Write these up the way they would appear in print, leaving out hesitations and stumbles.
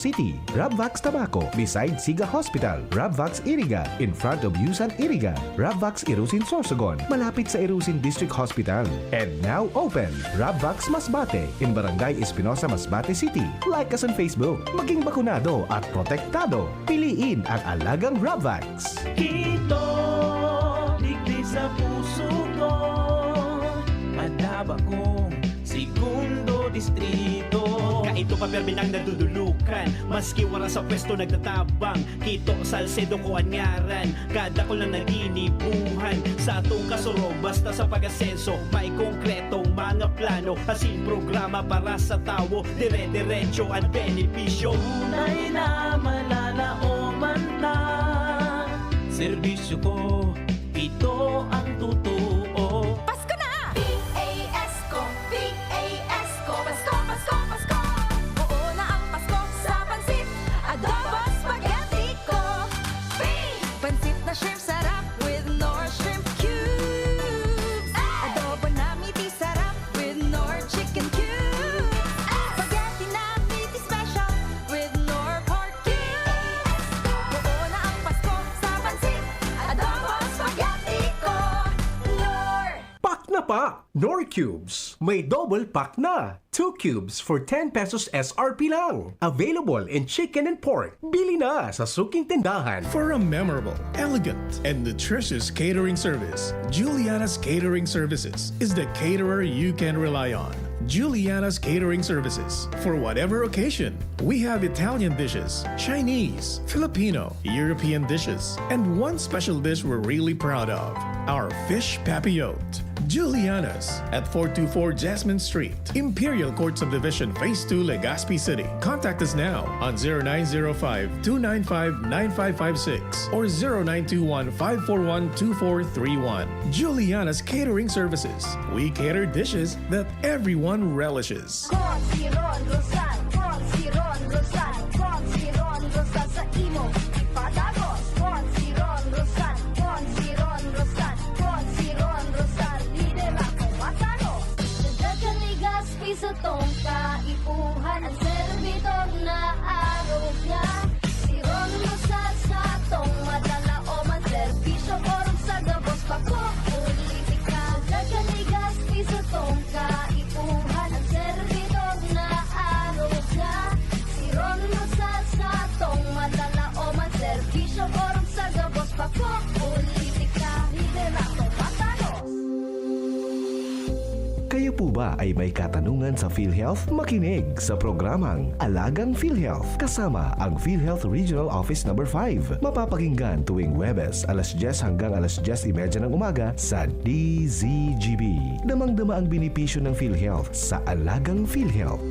City, Rabvax Tabaco, beside Siga Hospital, Rabvax Iriga, in front of Yusan Iriga, Rabvax Irusin Sorsogon, malapit sa Irusin District Hospital. And now open, Rabvax Masbate, in Barangay Espinosa, Masbate City. Like us on Facebook, maging bakunado at protektado. Piliin ang alagang Rabvax. Ito, digdi sa puso ko, madaba kong segundo distrito. Kaito pa perminang nadudulukan, maski wala sa pwesto nagtatabang. Kito Salcedo ko anyaran, kada ko lang naginibuhan. Sa atong kasuro, basta sa pag-asenso, may konkretong mga plano. Asin programa para sa tawo, dire-diretso at benepisyo. Tunay na malalaoman na, serbisyo ko, ito ang totoo. Pasko na! PAS ko, Pasko, Pasko, Pasko. Oo na ang Pasko sa pansit, adobo spaghetti ko. Pansit na shrimp sarap with Nor shrimp cubes. Adobo na meaty sarap with Nor chicken cubes. Spaghetti na meaty special with Nor pork cubes. Oo na ang Pasko sa pansit, adobo spaghetti ko. Nor! Pack na pa! Nor Cubes. May double pack na. 2 cubes for 10 pesos SRP lang. Available in chicken and pork. Bili na sa suking tindahan. For a memorable, elegant, and nutritious catering service, Juliana's Catering Services is the caterer you can rely on. Juliana's Catering Services. For whatever occasion, we have Italian dishes, Chinese, Filipino, European dishes, and one special dish we're really proud of, our fish papillote. Juliana's at 424 Jasmine Street, Imperial Court Subdivision, Phase 2, Legazpi City. Contact us now on 0905-295-9556 or 0921-541-2431. Juliana's Catering Services. We cater dishes that everyone relishes. Consiron Rosal, Consiron Rosal, Consiron Rosal sa imo ipadagos. Consiron Rosal, Consiron Rosal, Consiron Rosal, lider ako matalo. Nagkakanigas piso tong kaipuhan, ang servidor na arogya. Si Ron Rosal sa tong madala o man servisyo, korong sa gabos pako, politika. Nagkakanigas piso tong kaipuhan, ang servidor na arogya. Si Ron Rosal sa tong madala o man servisyo, korong sa gabos pako, politika. Lider ako matalo. Kayo po ba ay may katanungan sa PhilHealth? Makinig sa programang Alagang PhilHealth kasama ang PhilHealth Regional Office No. 5. Mapapakinggan tuwing Huwebes alas 10 hanggang alas 10:30 ng umaga sa DZGB. Damang-dama ang benepisyo ng PhilHealth sa Alagang PhilHealth.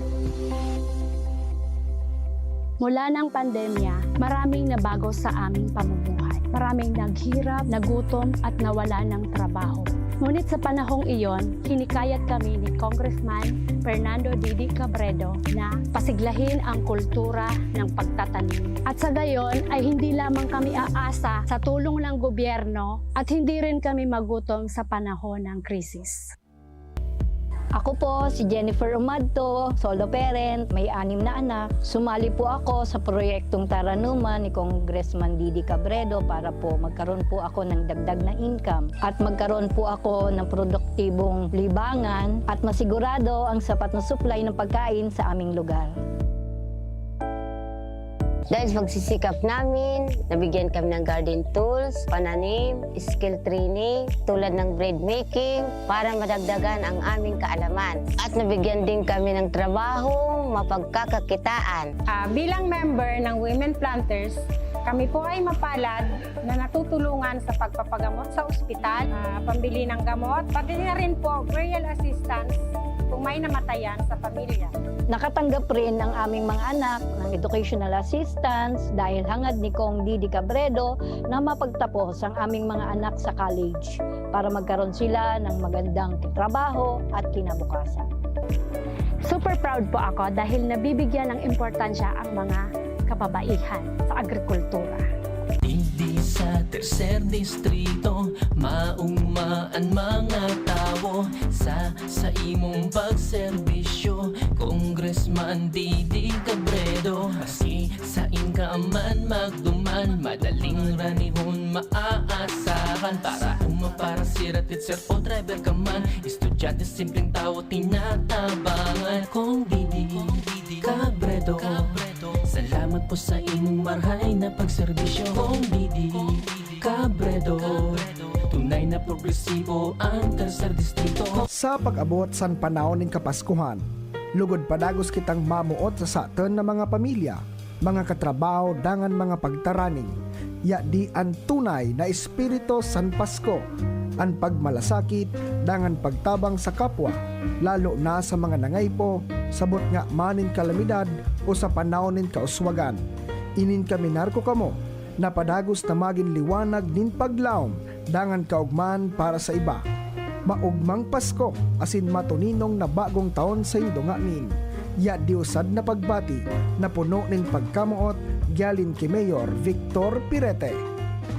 Mula ng pandemya, maraming nabago sa aming pamumuhay. Maraming naghirap, nagutom at nawala ng trabaho. Ngunit sa panahong iyon, hinikayat kami ni Congressman Fernando Didi Cabredo na pasiglahin ang kultura ng pagtatanim. At sa gayon ay hindi lamang kami aasa sa tulong ng gobyerno at hindi rin kami magutom sa panahon ng krisis. Ako po si Jennifer Umadto, solo parent, may 6 na anak. Sumali po ako sa proyektong Taranuman ni Congressman Didi Cabredo para po magkaroon po ako ng dagdag na income at magkaroon po ako ng produktibong libangan at masigurado ang sapat na supply ng pagkain sa aming lugar. Dahil sa pagsisikap namin, nabigyan kami ng garden tools, pananim, skill training, tulad ng bread making, para madagdagan ang aming kaalaman. At nabigyan din kami ng trabaho, mapagkakakitaan. Bilang member ng Women Planters, kami po ay mapalad na natutulungan sa pagpapagamot sa ospital, pambili ng gamot, pati na rin po burial assistance kung may namatayan sa pamilya. Nakatanggap rin ang aming mga anak ng educational assistance dahil hangad ni Kong Didi Cabredo na mapagtapos ang aming mga anak sa college para magkaroon sila ng magandang trabaho at kinabukasan. Super proud po ako dahil nabibigyan ng importansya ang mga kababaihan sa agrikultura. Hindi sa tercer distrito, maungmaan mga tao sa imong pagserbisyo. Congressman Didi Cabredo, maski kaaman magduman, madaling ranihon maaasahan. Para para sirat sir o driver ka man, estudyante simpleng tao tinatabangan. Kung Didi Cabredo, salamat po sa imong marhay na pagserbisyo. Kung Didi Cabredo, tunay na progresibo ang tercer distrito. Sa pag-abot san panahon ning Kapaskuhan, lugod padagos kitang mamuot sa saton na mga pamilya, mga katrabaho dangan mga pagtaraning. Ya di ang tunay na espiritu san Pasko, ang pagmalasakit dangan pagtabang sa kapwa, lalo na sa mga nangaypo, sabot nga manin kalamidad o sa panahon nin kauswagan. Inin kami narko kamo, napadagos na maging liwanag nin paglaom, dangan kaugman para sa iba. Maugmang Pasko, asin matuninong na bagong taon sa indo nga nin. Ya diusad na pagbati, na puno ning pagkamuot, gyalin ki Mayor Victor Pirete.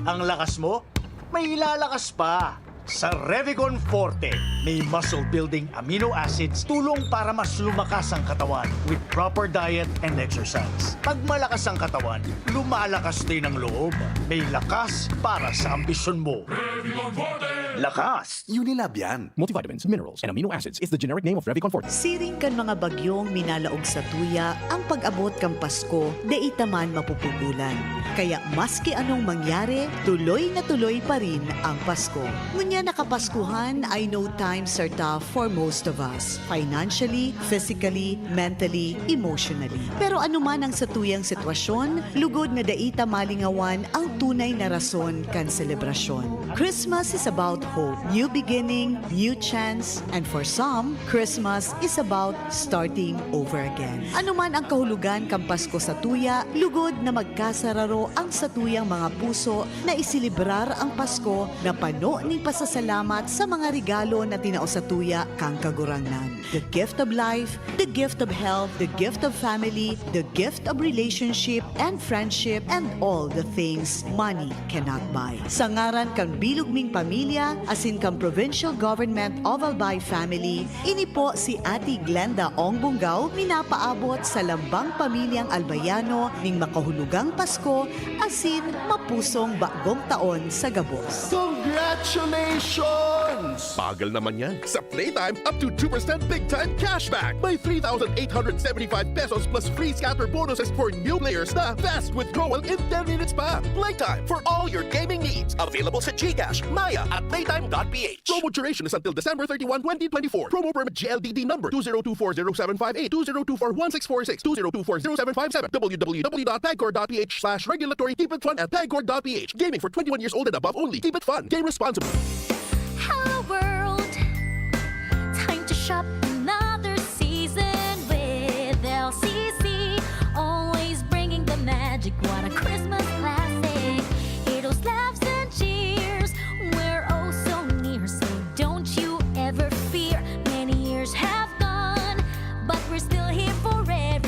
Ang lakas mo, may ilalakas pa. Sa Revicon Forte, may muscle-building amino acids tulong para mas lumakas ang katawan with proper diet and exercise. Pag malakas ang katawan, lumalakas din ang loob. May lakas para sa ambisyon mo. Revicon Forte! Lakas! Unilab yan. Multivitamins, minerals, and amino acids is the generic name of Revicon Forte. Siring kan mga bagyong minalaog sa tuya, ang pag-abot kang Pasko, de itaman mapupugulan. Kaya maski anong mangyari, tuloy na tuloy pa rin ang Pasko. Ngunya nakapaskuhan, I know times are tough for most of us. Financially, physically, mentally, emotionally. Pero anuman ang satuyang sitwasyon, lugod na daita malingawan ang tunay na rason kan selebrasyon. Christmas is about hope, new beginning, new chance, and for some, Christmas is about starting over again. Anuman ang kahulugan kang Pasko sa tuya, lugod na magkasararo ang satuyang mga puso na isilibrar ang Pasko na pano ni pasasalamat sa mga regalo na tinao sa tuya kang kagurangnan. The gift of life, the gift of health, the gift of family, the gift of relationship and friendship, and all the things money cannot buy. Sa ngaran kang bilugming pamilya, asin kang provincial government of Albay family, ini po si Ate Glenda Ong Bungaw minapaabot sa lambang pamilyang Albayano ning makahulugang Pasko asin mapusong bagong taon sa gabos. Congratulations! Bagal naman yan. Sa Playtime, up to 2% big time cashback. May 3,875 pesos plus free scatter bonuses for new players na fast withdrawal in 10 minutes pa. Playtime for all your gaming needs. Available sa GCash, Maya at playtime.ph. Promo duration is until December 31, 2024. Promo permit GLDD number 20240758, 20241646, 20240757, www.pagcor.ph/regulatory. Keep it fun at pagcor.ph. Gaming for 21 years old and above only. Keep it fun. Game responsibly. Hello world, time to shop another season with LCC. Always bringing the magic, what a Christmas classic. Heroes, laughs and cheers, we're oh so near. So don't you ever fear, many years have gone, but we're still here for everyone.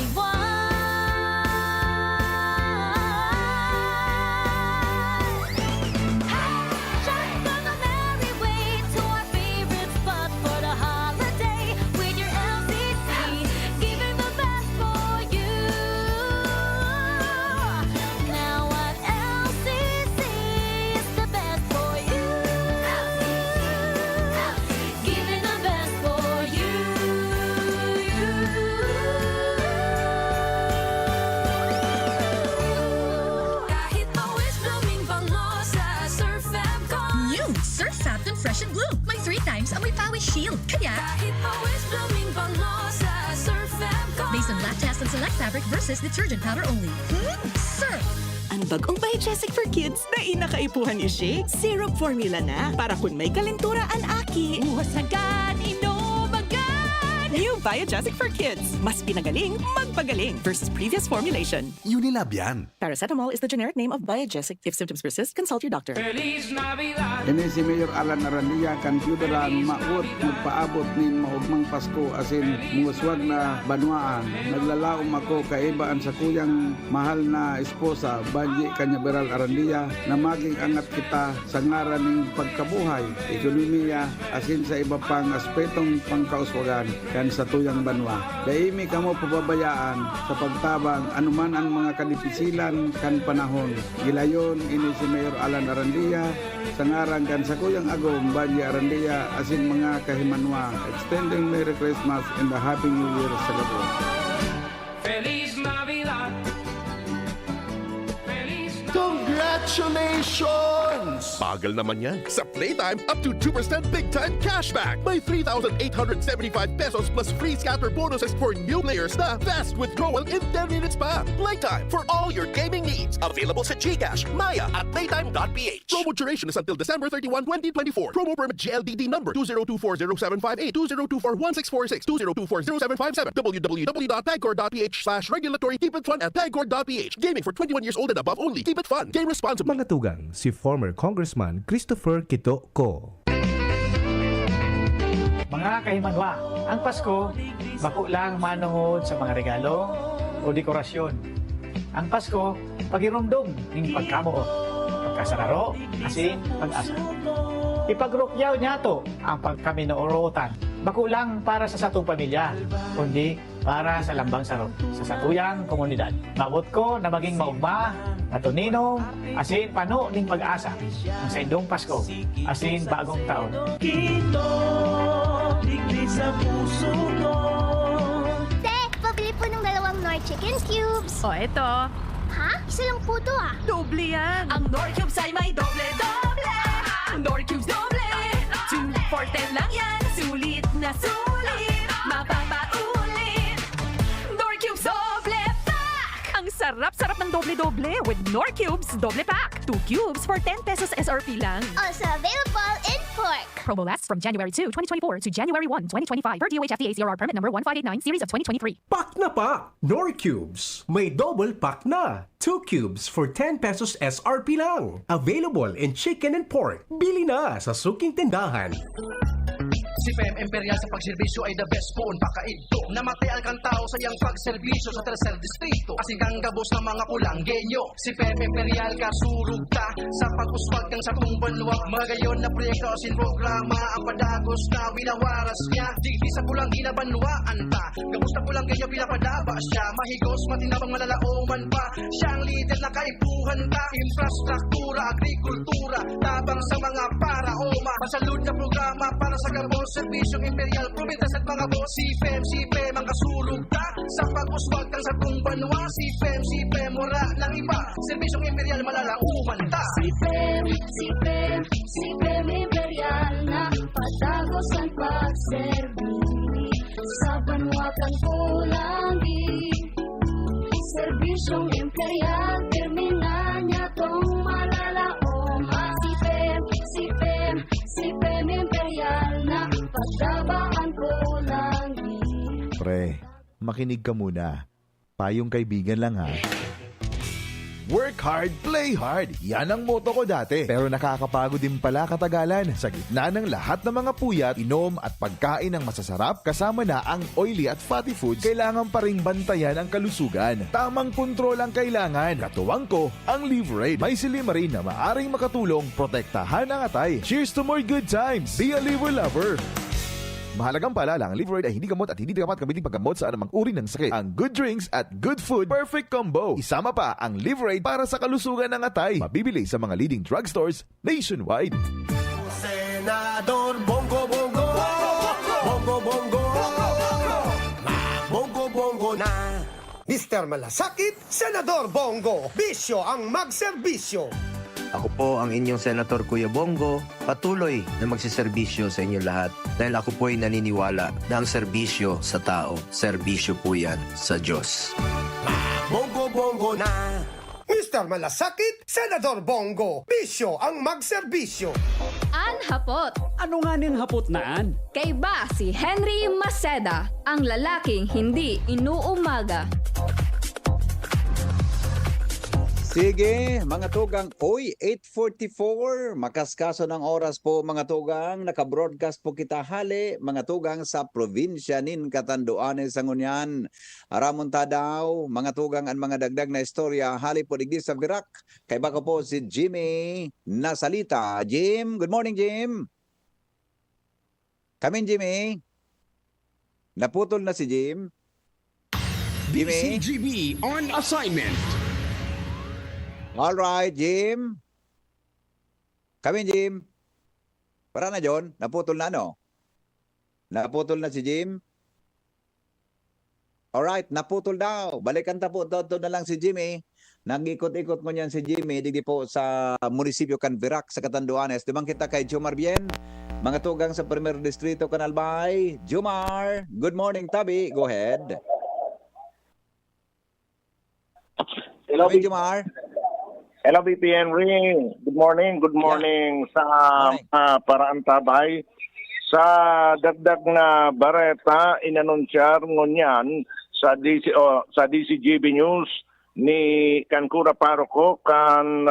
Fresh and Blue. May 3 times amoy pawis shield. Kaya, kahit pawis blooming bango sa Surf Fab. Based on lab test and select fabric versus detergent powder only. Surf! Ang bagong Biogesic for Kids na inakaipuhan isye, syrup formula na para kung may kalentura ang aki. Uwasagan, inumagan! New Biogesic for Kids. Mas pinagaling, magpagaling versus previous formulation. Unilab yan. Paracetamol is the generic name of Biogesic. If symptoms persist, consult your doctor. Ini si Mayor Alan Arandia kan piudaran maut magpaabot nin maugmang Pasko asin muswag na banwaan. Naglalaom ako kaibaan sa kuyang mahal na esposa Banji Kanyaberal Arandia na maging angat kita sa ngaran ng pagkabuhay, ekonomiya asin sa iba pang aspetong pangkauswagan kan sa tuyang banwa. Daimi kamo pababayaan sa pagtabang anuman ang mga kadipisilan kan panahon. Gilayon ini si Mayor Alan Arandia sa ngarang kan sa kuyang agom Banya Arandia asin mga kahimanwa. Extending Merry Christmas and a Happy New Year sa gabon. Feliz Navidad. Congratulations! Bagal naman yan. Sa Playtime, up to 2% big time cashback. May 3,875 pesos plus free scatter bonuses for new players na fast withdrawal in 10 minutes pa. Playtime for all your gaming needs. Available sa GCash, Maya at playtime.ph. Promo duration is until December 31, 2024. Promo permit GLDD number 20240758, 20241646, 20240757, www.pagcor.ph/regulatory. Keep it fun at pagcor.ph. Gaming for 21 years old and above only. Keep it fun. Game responsibly. Mga tugang, si former Congressman Christopher Quito Co. Mga kahimanwa, ang Pasko, bako lang manuhod sa mga regalo o dekorasyon. Ang Pasko, pagirumdum ng pagkamuot, pagkasararo, asin, pag-asa. Ipagrukyaw niya to ang pagkaminuorotan. Bako lang para sa satong pamilya, kundi para sa lambang sarong sa satuyang komunidad. Mabot ko na maging maugma, matuninong, asin pano ning pag-asa ang sa indong Pasko, asin bagong taon. Kito, digdi sa puso ko. Te, pabili po ng 2 Nor Chicken Cubes. O, eto. Ha? Isa lang po to ah. Doble yan. Ang Nor Cubes ay may doble-doble. Nor Cubes doble. 2 for 10 lang yan. Sulit na sulit. Mapapaulit. Nor Cubes doble pack. Ang sarap-sarap ng doble-doble with Nor Cubes doble pack. 2 cubes for 10 pesos SRP lang. Also available in pork. Promo lasts from January 2, 2024 to January 1, 2025 per DOH FDA CRR permit number 1589 series of 2023. Pack na pa! Nor Cubes. May double pack na. 2 cubes for 10 pesos SRP lang. Available in chicken and pork. Bili na sa suking tindahan. Si Fem Imperial sa pagserbisyo ay the best phone pakaidto. Namatay ang tao sa iyang pagserbisyo sa tercer distrito. Asing kang gabos ng mga kulanggenyo. Si Fem Imperial kasurug ta sa pag-uswag kang sa kung banwa. Magayon na proyekto sin programa ang padagos na winawaras niya. Di sa pulang ginabanwaan ta. Gabos na kulanggenyo pinapadaba siya. Mahigos matinabang malalauman pa. Siyang leader na kaibuhan ta. Infrastruktura, agrikultura, tabang sa mga para-oma. Pasalud na programa para sa gabos. Serbisyong Imperial, Provintas at mga boss. Si Fem, ang kasulog ta sa pag-uswag kang sa kung banwa. Si Fem, wala ng iba. Serbisyong Imperial, malalauman ta. Si Fem Imperial na patagos ang pagserbi sa banwa kang kulangi. Serbisyong Imperial, termina niya tong malalaoma. Si Fem Imperial na pagdabaan kulangi. Pre, makinig ka muna. Payong kaibigan lang ha. Work hard, play hard. Yan ang motto ko dati. Pero nakakapagod din pala katagalan. Sa gitna ng lahat ng mga puyat, inom at pagkain ng masasarap, kasama na ang oily at fatty foods, kailangan pa ring bantayan ang kalusugan. Tamang kontrol ang kailangan. Katuwang ko, ang Liverade. May silimarin na maaring makatulong, protektahan ang atay. Cheers to more good times. Be a liver lover. Mahalagang paalala, ang Liverade ay hindi gamot at hindi dapat gamitin paggamot sa anumang uri ng sakit. Ang good drinks at good food, perfect combo. Isama pa ang Liverade para sa kalusugan ng atay. Mabibili sa mga leading drugstores nationwide. Senador Bongo Bongo, Bongo Bongo, Bongo Bongo na. Mr. Malasakit, Senador Bongo, bisyo ang magserbisyo. Ako po ang inyong Senator Kuya Bongo, patuloy na magsiserbisyo sa inyo lahat dahil ako po ay naniniwala na ang serbisyo sa tao, serbisyo po yan sa Diyos. Bongo Bongo na. Mr. Malasakit, Senador Bongo, bisyo ang magserbisyo. An hapot. Ano nga ning hapot naan? Kay ba si Henry Maceda, ang lalaking hindi inuumaga. Sige, mga tugang, oy, 8:44, makaskaso ng oras po mga tugang, nakabroadcast po kita hali, mga tugang sa probinsya nin Catanduanes, Sangguniang. Aramunta daw, mga tugang ang mga dagdag na istorya, hali po digdi sa Virac. Kay baka po si Jimmy Nasalita. Jim, good morning Jim. Come in Jimmy. Naputol na si Jim. Jimmy? DCGB on assignment. All right, Jim. Kami, Jim. Para na, John. Naputol na, no? Naputol na si Jim. All right, naputol daw. Balikan tapo to na lang si Jimmy. Nag-ikot-ikot mo niyan si Jimmy. Digdi po sa munisipyo Canvirac sa Catanduanes. Dimang kita kay Jomar Bien. Mga tugang sa Primer Distrito, Canalbay. Jomar, good morning, Tabi. Go ahead. Hello, Kami, Jomar. Hello, BP Henry. Good morning. Good morning sa Paraan Tabay. Sa dagdag na bareta, inanunsyar ngunyan sa DCGB News ni Kankura Paroko kan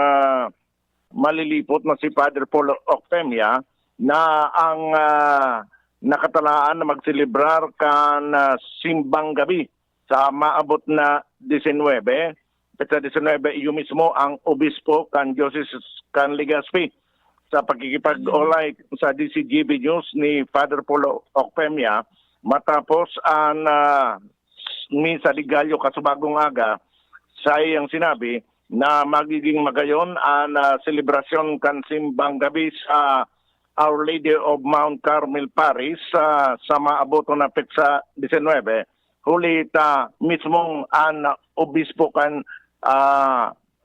malilipot na si Father Paul Octemia na ang nakatalaan na magselebrar kan simbang gabi sa maabot na 19. Sa 19, yung mismo ang obispo kan Diocese kan Legazpi sa pagkikipag-olay sa DCGB News ni Father Paul Octemia matapos ang misa di Gallo kasubagong aga sa iyang sinabi na magiging magayon ang selebrasyon kan simbang gabi sa Our Lady of Mount Carmel Parish sa maaboto na petsa 19. Huli ta mismong ang obispo kan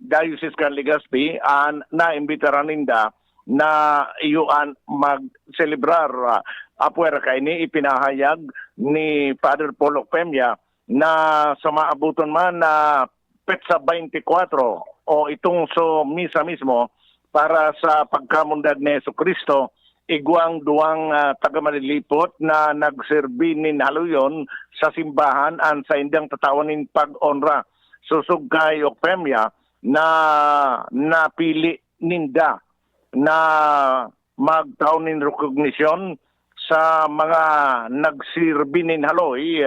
Diocese kan Legazpi naimbitaran ninda na iyuan mag-celebrar apuera kay ni ipinahayag ni Father Paul Octemia na sa maabuton man na petsa 24 o itong misa mismo para sa pagkamundag ni Jesucristo iguang duwang tagamalilipot na nagserbi nin haluyon sa simbahan an sa indang tatawanin pag-onra. Susug kay Octemia na napili ninda na magtaon nin recognition sa mga nagsirbi nin haloy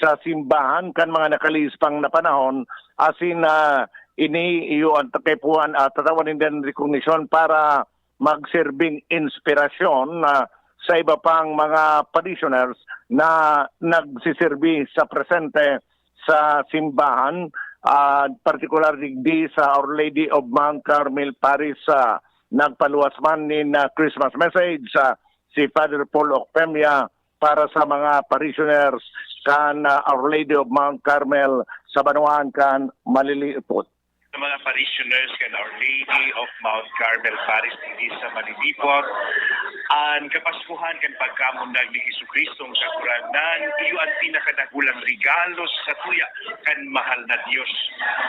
sa simbahan kan mga nakalispang na panahon asin ini iyo ang takepuan at tatawan din recognition para magserbing inspirasyon sa iba pang mga parishioners na nagsiserbi sa presente sa simbahan, particularly sa Our Lady of Mount Carmel Parish. Nagpaluwas man ni Christmas message si Father Paul Octemia para sa mga parishioners kan Our Lady of Mount Carmel sa Banuan kan Malilipot. Sa mga parishioners kan Our Lady of Mount Carmel Parish hindi sa Malilipot, ang kapaskuhan kan pagkamundag ni Jesucristo ang kaguranan, iyo ang pinakadagulang regalos sa tuya kan mahal na Dios.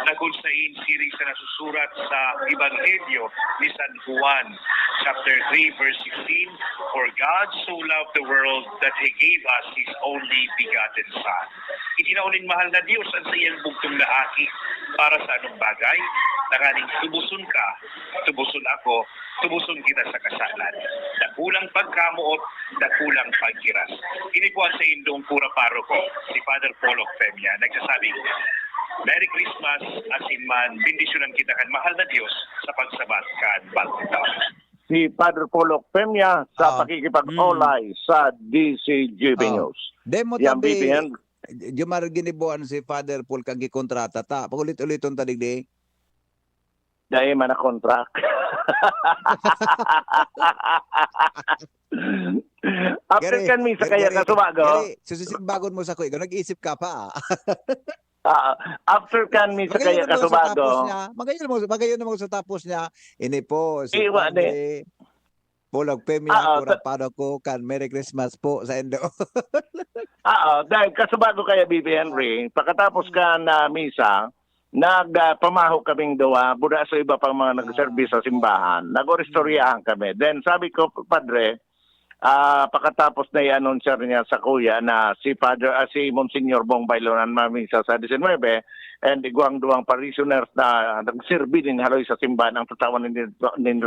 Nagunsain siring sa nasusurat sa Ebanghelyo ni San Juan, chapter 3, verse 16, For God so loved the world that He gave us His only begotten Son. Itinaunin mahal na Dios ang sa iyang bugtong na aki para sa anong bagay, nakaning tubuson ka, tubuson ako, tubuson kita sa kasalan. Dakulang pagkamuot, dakulang pagkiras. Ini po ang sa indong pura paroko, si Father Paul Octemia, nagsasabing, Merry Christmas, asin man, bendisyonan kita kan mahal na Diyos sa pagsabat kan bagong taon. Si Father Paul Octemia sa pakikipag-olay sa DCGB News. Demo Yan, tabi, BPN. Jomar ginibuan si Father Paul kang gikontrata ta. Pagulit-uliton ta digdi. Dahil man na contract. After kan misa kaya kasubago. Susisimbagon mo sa kuy. Nag-isip ka pa. After kan misa kaya kasubago. Magayon mo sa tapos niya. Ini po si Padre Paul Octemia, kurapado ko kan Merry Christmas po sa Indo. Dahil kasubago kaya Bibi Henry, pagkatapos ka na misa, nagpamaho kaming dawa, buda sa iba pang mga nagservice sa simbahan. Nag-oristoryahan kami. Then sabi ko, Padre, pagkatapos na i-anunsyer niya sa kuya na si Monsignor Bong Bailonan mamisa sa 19, and iguang duwang parishioners na nagserbi din haloy sa simbahan ang tatawan ng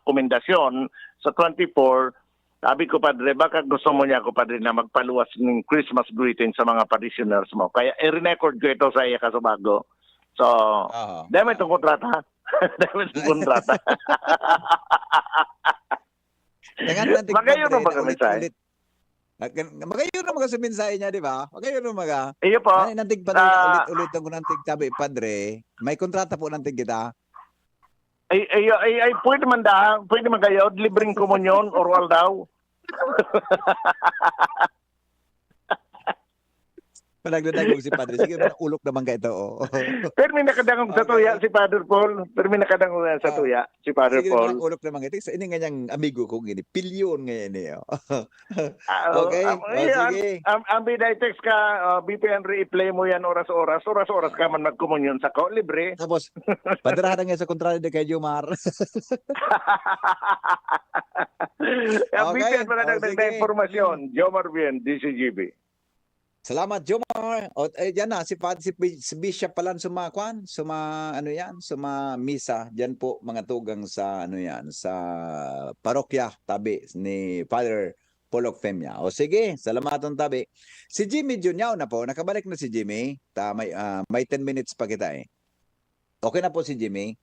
komendasyon sa 24. Sabi ko, Padre, baka gusto mo niya ako, Padre, na magpaluwas ng Christmas greeting sa mga parishioners mo. Kaya i-record ko ito sa iya kasubago. So, dahil itong kontrata. Dahil itong kontrata. Magayon mo ba kami sa'yo? Magayon na mga suminsahe niya, di ba? Magayon na mga. Iyo po. Nantig padre, ulit-ulit ang nantig tabi, padre. May kontrata po nantig kita. Ay, pwede man kayo, libreng komunyon, oral daw. Panagdadagog si padre. Sige, ulok naman ka ito. Oh. Pero may nakadangog sa tuya si Father Paul. Si Father Sige, Paul. ulok naman ka ito. Sa ini nganyang amigo kong ini. Pilyon ngayon eh. Okay? Sige. Ang text ka, BP Henry, i-play mo yan oras-oras. Oras-oras ka man magkomunyon sa ko, libre. Tapos, padarahan nga sa kontrata de kay Jomar. Ang BP Henry na nagdagdag informasyon. Jomar Bien, DCGB. Salamat, Jomar. O, yan na, si Bishop pala suma misa. Diyan po, mga tugang sa, sa parokya, tabi, ni Father Polok Femia. O sige, salamaton tabi. Si Jimmy Junior na po, nakabalik na si Jimmy. May 10 minutes pa kita eh. Okay na po si Jimmy.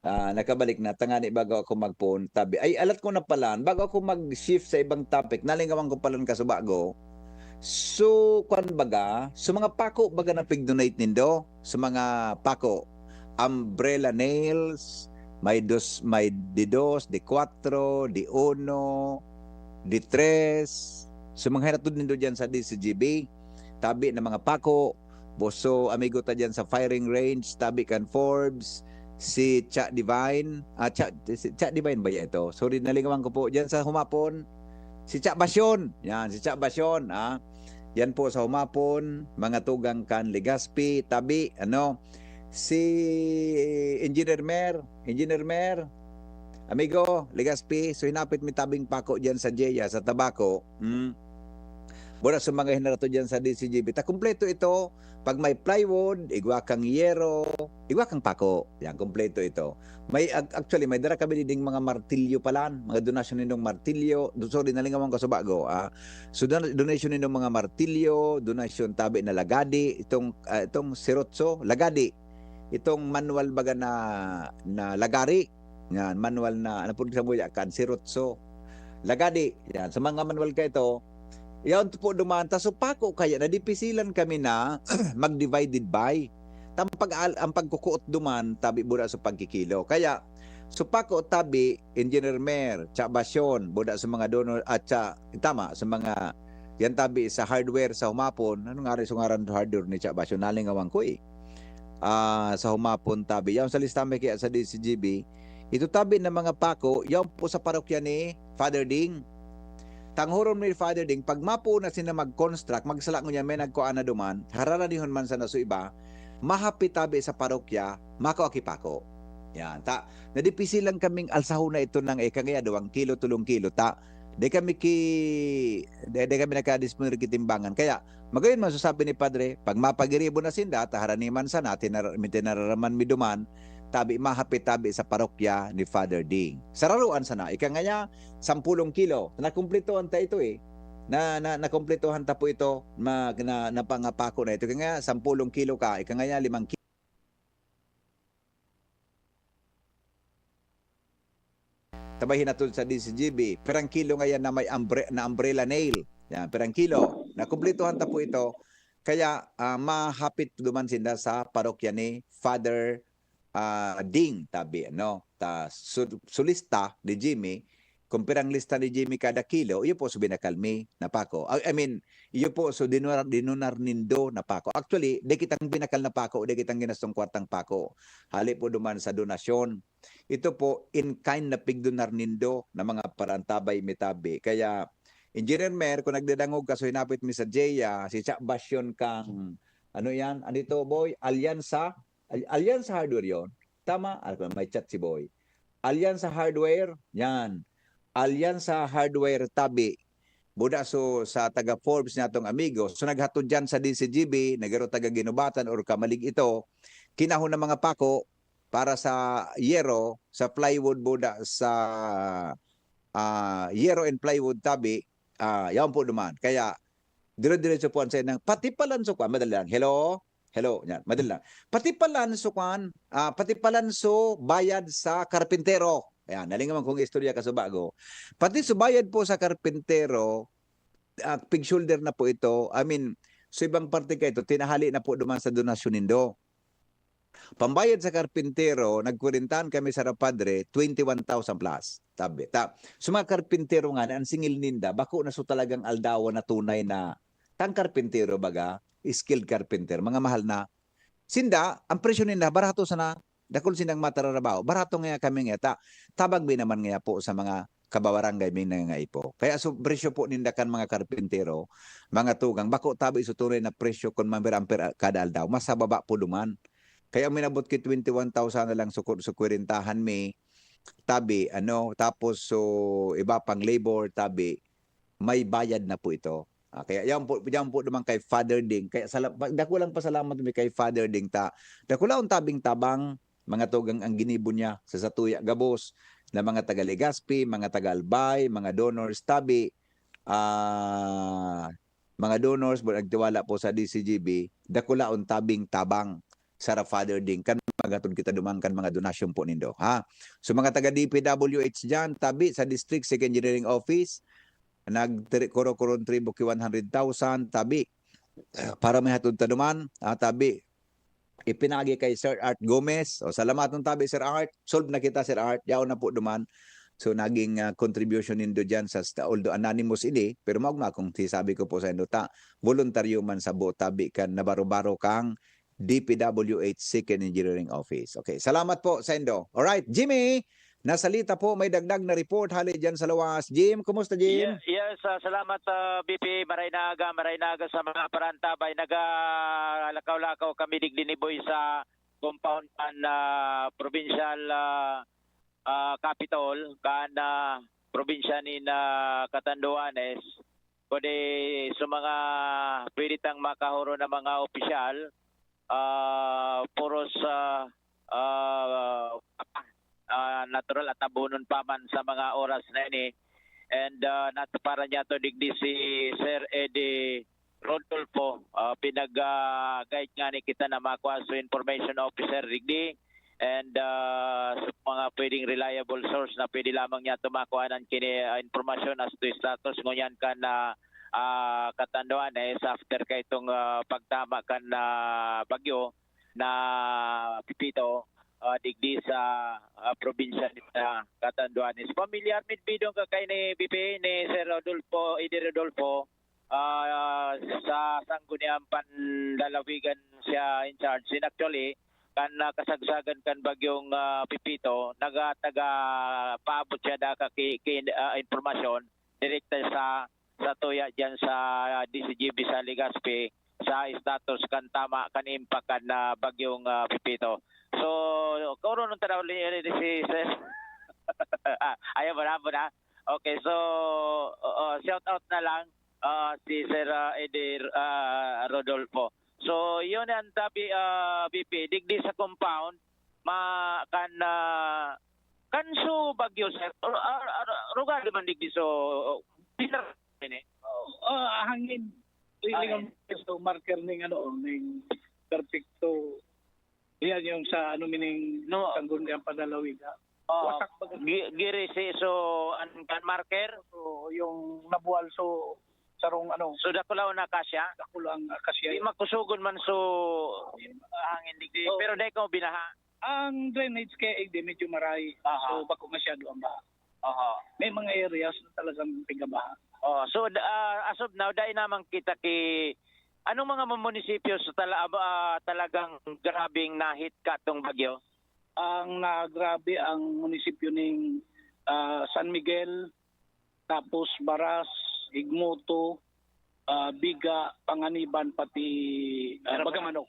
Nakabalik na, tangani bago ako mag-phone tabi. Ay, alat ko na palan, bago ako mag-shift sa ibang topic, nalingawan ko palan kasubago. So, kwan baga, sa mga pako baga na pig-donate nindo, sa mga pako, umbrella nails, may di dos, di cuatro, di uno, di tres, sa mga hinatod nindo dyan sa DCGB, tabi na mga pako, boso amigo ta dyan sa firing range, tabi kan Forbes, si Cha Divine, Cha Divine ba yan ito? Sorry, nalingawan ko po dyan sa humapon, si Cha Basyon, yan, si Cha Basyon, yan po sa humapon, mga tugang kan Legazpi, tabi, si Engineer Mer, amigo, Legazpi, so hinapit mi tabing pako dyan sa Jeya, sa Tabaco, Bora sa mga hinarato dyan sa DCGB. Kumpleto ito. Pag may plywood, igwa kang yero, igwa kang pako. Yan, kumpleto ito. Actually, may dara kami ding mga martilyo palan. Mga donasyon nindong martilyo. Sorry, nalingawan ko sa bago. So, donasyon nindong mga martilyo, donasyon tabi na lagadi, itong sirotso, lagadi. Itong manual baga na lagari. Yan, manual na, ano po sa buya kan, sirotso. Lagadi. Yan, sa mga manual ka ito, yan po dumanta. So pako kaya nadipisilan kami na mag-divided by. Ang pagkukuot duman, tabi buda sa pagkikilo. Kaya, so pako tabi, Engineer Mer, Cha Basyon, buda sa mga donor, at sa mga, yan tabi sa hardware sa humapon. Ano nga rin sa ngaran hardware ni Cha Basyon? Nalingawang ko eh. Sa humapon tabi. Yan sa listame kaya sa DCGB. Ito tabi ng mga pako, yan po sa parokya ni Father Ding. Tanghuron ni Father Ding, pag mapo na sila mag-construct, magsala ko niya, may nagkuan na duman, hararanihon man sa naso iba, mahapit tabi sa parokya, mako-akipako. Yan, nadipisi lang kaming alsahuna ito ng kagaya 2 kilo, 3 kilo, de kami nakadisponir kitimbangan. Kaya, magayon man sasabi ni Padre, pag mapagiribo na sinda, haraniman sa natin, tinararaman mi duman, tabi mahapit tabi sa parokya ni Father Ding. Sararuan sana, ikangaya 10 kilo. Nakumpletohan ta ito eh. Nakumpletohan ta po ito na pangapako na ito. Ikangaya 10 kilo ka, ikangaya 5 kilo. Tabahin natin sa DCGB. Perang kilo ngayon na may umbrella nail. Yan, perang kilo. Nakumpletohan ta po ito. Kaya mahapit duman sinda sa parokya ni Father Ding tabi sulista ni Jimmy, kung pirang lista ni Jimmy kada kilo, iyo po so binakalmi na pako. I mean, iyo po so dinunar nindo na pako. Actually, di kitang binakal na pako, di kitang ginastong kwartang pako. Hali po duman sa donasyon. Ito po in kind na pigdonar nindo na mga parantabay mitabi. Kaya Engineer Mer, kung nagdadangog ka so hinapit mi sa Jeya, si Cha Basyon kang andito boy, Alyansa Hardware yon. Tama? May chat si Boy. Alyansa Hardware, yan. Alyansa Hardware tabi. Buda so sa taga Forbes natong amigo. So naghatod dyan sa DCGB, nagaro taga Ginubatan or Kamalig ito. Kinahon na mga pako para sa yero, sa plywood buda sa yero and plywood tabi. Yan po duman. Kaya dire-diretso po ang sayang pati palanso ko. Madali lang. Hello, yan, madali lang. Pati palanso bayad sa karpintero. Ayan, nalingaman kong istorya ka sa bago. Pati sa bayad po sa karpintero, pig shoulder na po ito. I mean, sa ibang parte ka ito, tinahali na po duman sa donasyon nindo. Pambayad sa karpintero, nagkurintahan kami sa Rapadre, 21,000 plus. Tabi. So mga karpintero nga, ang singil ninda, bako na so talagang aldawa na tunay na tang karpintero baga, skilled carpenter, mga mahal na. Sinda, ang presyo ninda, barato sana, dakol sinang matararabaw, barato nga kami nga, tabag bin naman nga po sa mga kabawarangay may nga ipo. Kaya so presyo po ninda kan mga karpintero, mga tugang, bako tabi so tunay na presyo kung mamir-ampere kada aldaw, mas sa baba po duman. Kaya minabot ki 21,000 na lang sukurintahan may tabi tapos so iba pang labor tabi may bayad na po ito. Kaya yan po naman kay Father Ding. Kaya dako lang pasalamat mi kay Father Ding dako lang tabing tabang mga tugang ang ginibo niya sa Satuya Gabos na mga taga Legazpi, mga taga Albay, mga donors tabi mga donors nagtiwala po sa DCGB dako laon tabing tabang Sarah Father Ding kan magatod kita dumangkan mga donasyon po nindo ha. So mga taga DPWH diyan tabi sa District Second Engineering Office nagkoro-koron tribo ki 100,000 tabi para may hatod ta duman tabi ipinagi kay Sir Art Gomez. O salamaton tabi Sir Art. Solve na kita Sir Art. Yaw na po duman. So naging contribution nindo diyan sa although anonymous ini pero magma kung sabi ko po sa indo voluntaryo man sa buo tabi kan nabaro-baro kang DPWH Second Engineering Office. Okay, salamat po sa indo. Alright, Jimmy, nasalita po, may dagdag na report hali dyan sa lawas. Jim, kumusta Jim? Yes, salamat BP Maraynaga sa mga parantabay. Nagalakaw-lakaw kami digdiniboy sa compound provincial capital kan probinsya ni Catanduanes. Kundi sa mga pweditang makahuro na mga opisyal puros natural at abunon pa man sa mga oras na ini and natupara niya to digdi si Sir Eddie Rodolfo pinag-guide nga ni kita na makuha so information officer digdi and sa mga pwedeng reliable source na pwede lamang niya tumakuha ng kini information as to status ngunyan ka na Catanduanes after kay itong pagtama kan na bagyo na Pipito digdi sa probinsya ni Catanduanes. Familiar mit bidong ka kay ni BP ni Sir Rodolfo, Eddie Rodolfo sa sangguniang panlalawigan siya in charge. Sin actually kan kasagsagan kan bagyong Pipito taga paabot siya da ka informasyon direkta sa tuya dyan sa DCGB sa Legazpi sa status kan tama kan impact kan bagyong Pipito. So, karon nung tanaw si Sir. Ayaw ba na? Okay, so shout out na lang si Sir Eddie Rodolfo. So, yun ang tabi BP digdi sa compound kanso bagyo sir. Ruga man digdi so hangin lilingan so marker ning ning perfecto yan yung sa mining sangguniang panlalawigan wasak giri si so kan marker so yung nabuwal so sarong so dakulaw na kasya di makusugon man so hangin digdi pero dai ko binaha ang drainage kay medyo maray so bako masyado ang baha may mga areas na talagang pigabaha. So as of now, dahil naman kita anong mga munisipyo sa talagang grabing nahit ka itong bagyo? Ang nagrabe ang munisipyo ng San Miguel, tapos Baras, Igmoto, Biga, Panganiban, pati Bagamanok.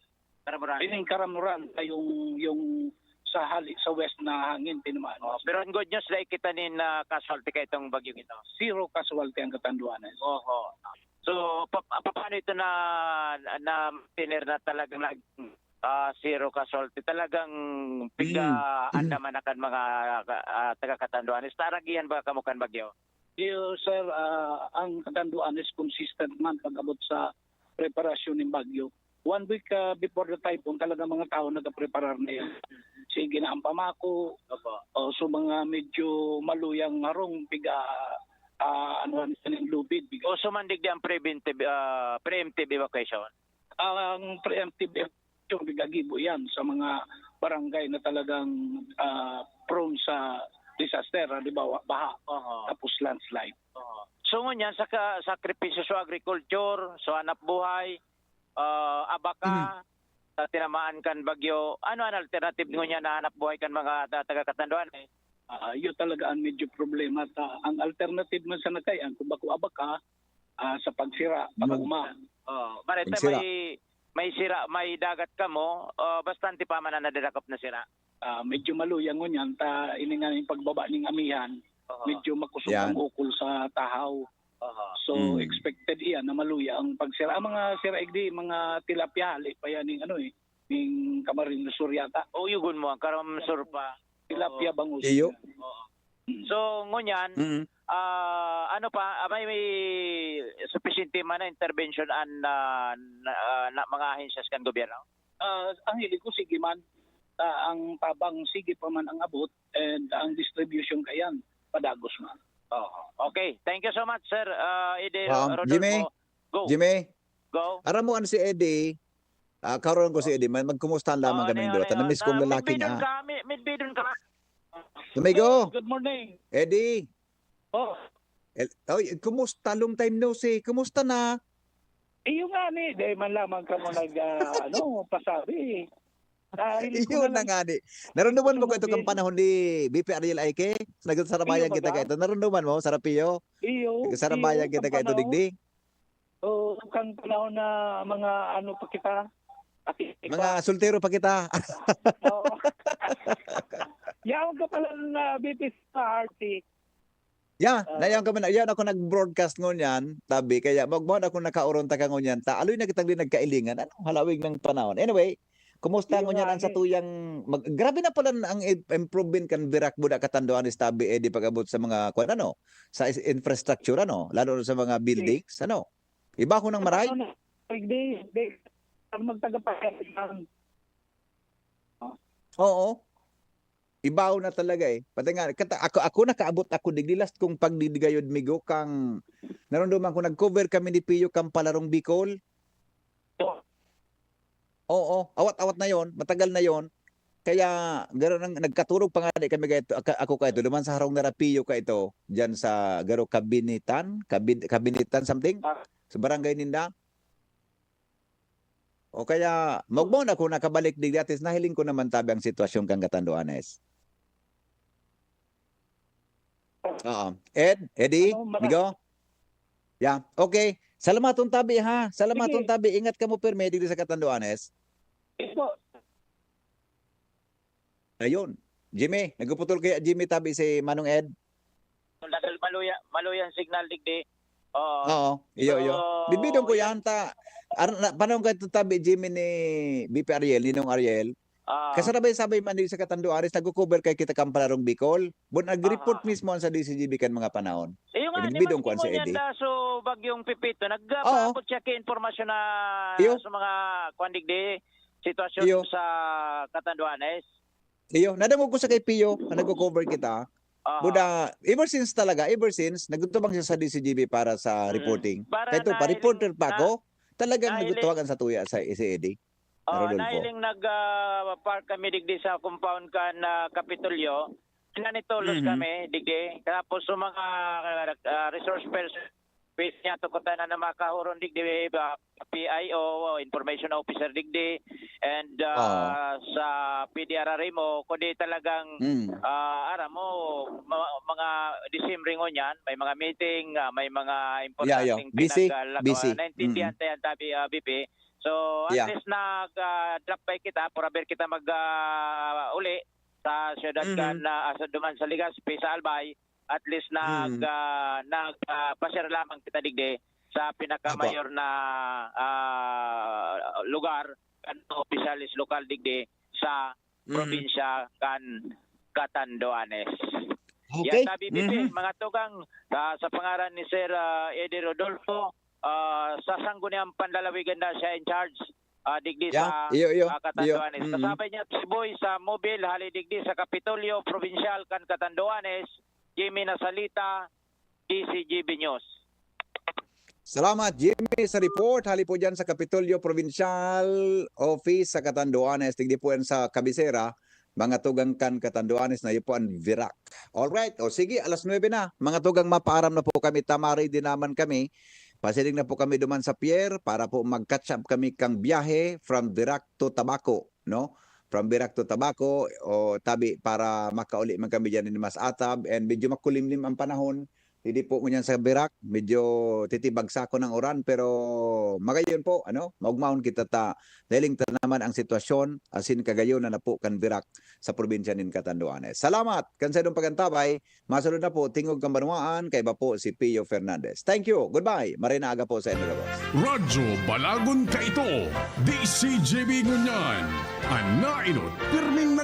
Ining Karamuran ay yung sa west na hangin tinamaan. Pero ang good news dahil kita nin casualty ka itong bagyong ito. Zero casualty ang Catanduanes. So paano ito na tiner na talagang zero casualty? Talagang andaman akan mga taga Catanduanes. Taragihan ba kamukan bagyo? Sir, ang Catanduanes consistent man pag-abot sa preparasyon ng bagyo. 1 week before the typhoon, talaga mga tao nag-preparar na yan. Sige na ang pamako, so mga medyo maluyang harong, ano ng lubid. Uso man digdi ang preemptive evacuation. Ang preemptive evacuation, bigagibo yan sa mga barangay na talagang prone sa disaster, di ba? Baha, tapos landslide. So ngunyan sa sakripisyo sa agriculture, sa hanap buhay, abaka, sa tinamaan kan bagyo, ano ang alternative ngunyan na hanap buhay kan mga taga-Katanduan eh? Yun talaga ang medyo problema. Ang alternative man sa nakay, ang kubako abaka sa pagsira, pag-uma. Marita may sira, may dagat ka mo, bastante pa man na nadadakop na sira. Medyo maluyang ngunyan, iningan yung pagbaba ng amihan, medyo makusog ang ukol sa tahaw. So expected iyan na maluya ang pagsira. Ang mga sira igdi, mga tilapia, halik pa yan ng Kamarin Suryata. O yugon mo, ang karam surpa. Tilapia bangus. Iyo. So ngunyan, ano pa, may sufficient man na intervention na mga ahensyas kan gobyerno? Ang hilig ko, sige man. Ang tabang sige pa man ang abot and ang distribution kayan padagos man. Okay, thank you so much sir. Eddie Rodolfo. Jimmy, Go. Jimmy, Go. aram mo ano si Eddie, karoon ko si Eddie, magkumustahan lamang kaming dota. Na-miss kong lalaki niya. Midbidon ka. Tumigo. Good morning. Eddie. Oh. Kumusta? Long time no see. Kumusta na? Iyo nga ni, dahil man lamang ka mo pasabi. Iyon na nga ni. Naranduman mo ko ito kang panahon ni BP Ariel Aike? Nagsarabayan kita ka ito. Naranduman mo, Sarapio? Iyo. Nagsarabayan kita ka ito, digdi? Oo, kang panahon na mga ano pa kita. Mga sultero pa kita. Yaw ka pala na BP sa RT. Nayan kami na. Yan ako nag-broadcast ngunyan, tabi. Kaya magbuhan ako nakauron ta ka ngunyan. Aloy na kitang din nagkailingan. Anong halawig ng panahon? Anyway, kumusta ngunyan ang sa tuyang... grabe na pala ang improvement kan Birak Buda Katanduan is tabi di pag-abot sa mga sa infrastructure lalo sa mga buildings Iba ko ng maray? Oo. Ibaw na talaga eh. Pati nga, ako nakaabot ako digdi last kong pagdidigayod migo kang naramdaman ko nag-cover kami ni Pio kang Palarong Bicol. Oo, awat-awat na yon, matagal na yon. Kaya gano'n nagkaturog pa nga kami ako ka ito. Luman sa harong narapiyo ka ito diyan sa garo kabinitan something sa barangay Ninda. O kaya magmo na ko nakabalik digdi atis nahiling ko naman tabi ang sitwasyon kang Katanduanes. Eddie, Migo? Yeah, okay. Salamatong tabi ha. Salamatong tabi. Ingat ka mo perme dito sa Katanduanes. Ayun. Jimmy, nagpuputol kaya Jimmy tabi si Manong Ed? Maluya signal digdi. Oo. Iyo. Bibidong ko yan ta. Panong ka tabi Jimmy ni BP Ariel, Ninong Ariel. Kasabay-sabay man din sa Katanduanes, nag-cover kay kita kang Palarong Bicol. Nag-report mismo sa DCGB kan mga panahon. Nagbidong ko sa Eddie. So bagyong Pipito, nagpaabot siya kay informasyon na sa mga kwandigdi sitwasyon sa Katanduanes. Iyo, nadangog ko sa kay Pio, nag-cover kita. Buda, ever since nagtutubang siya sa DCGB para sa reporting. Kahit pa, reporter pa ako, talagang nagtutuwagan sa tuya sa Eddie. Nahiling nag-park kami digdi sa compound kan Kapitolyo. Nanitolos kami digdi. Tapos sa mga resource person niya tukutan na makahuron digdi PIO, information officer digdi, and sa PDRRA mo kundi talagang mga December ngon may mga meeting, may mga importanteng busy. naintindihan tayo tabi BP. So at least nag-drop by kita para ver kita uli sa syudad kan sa duman sa Legazpi sa Albay. At least nagpasyar lamang kita digdi sa pinakamayor na lugar kan opisyalis lokal digdi sa probinsya kan Catanduanes. Okay. Yan tabi BP, mga tugang sa pangaran ni Sir Eddie Rodolfo, sa sangguniang panlalawigan na siya in charge digdi sa Catanduanes. Kasabay niya si Boy sa mobile hali digdi sa Kapitolyo Provincial kan Catanduanes, Jimmy Nasalita, DCGB News. Salamat Jimmy sa report. Hali po dyan sa Kapitolyo Provincial Office sa Catanduanes. Tigdi po yan sa kabisera. Mga tugang kan Catanduanes na yun po ang Virac. Alright, o sige, alas 9 na. Mga tugang mapaaram na po kami. Tamari din naman kami. Pasiling na po kami duman sa pier para po mag-catch up kami kang biyahe from Virac to Tabaco, no? From Virac to Tabaco o tabi para makauli man kami diyan ni Mas Atab and medyo makulimlim ang panahon. Hindi po ngunyan sa Virac, medyo titibag sako ng oran pero magayon po, ano? Maugmaon kita ta dahil ta naman ang sitwasyon asin kagayon na po kan Virac sa probinsya nin Catanduanes. Salamat kansa dong pagantabay. Masunod na po tingog kang Banwaan kay ba po si Pio Fernandez. Thank you. Goodbye. Marinaga po sa inyo, boss. Radyo Balagon ka ito. DCGB ngunyan. Anainot, pirming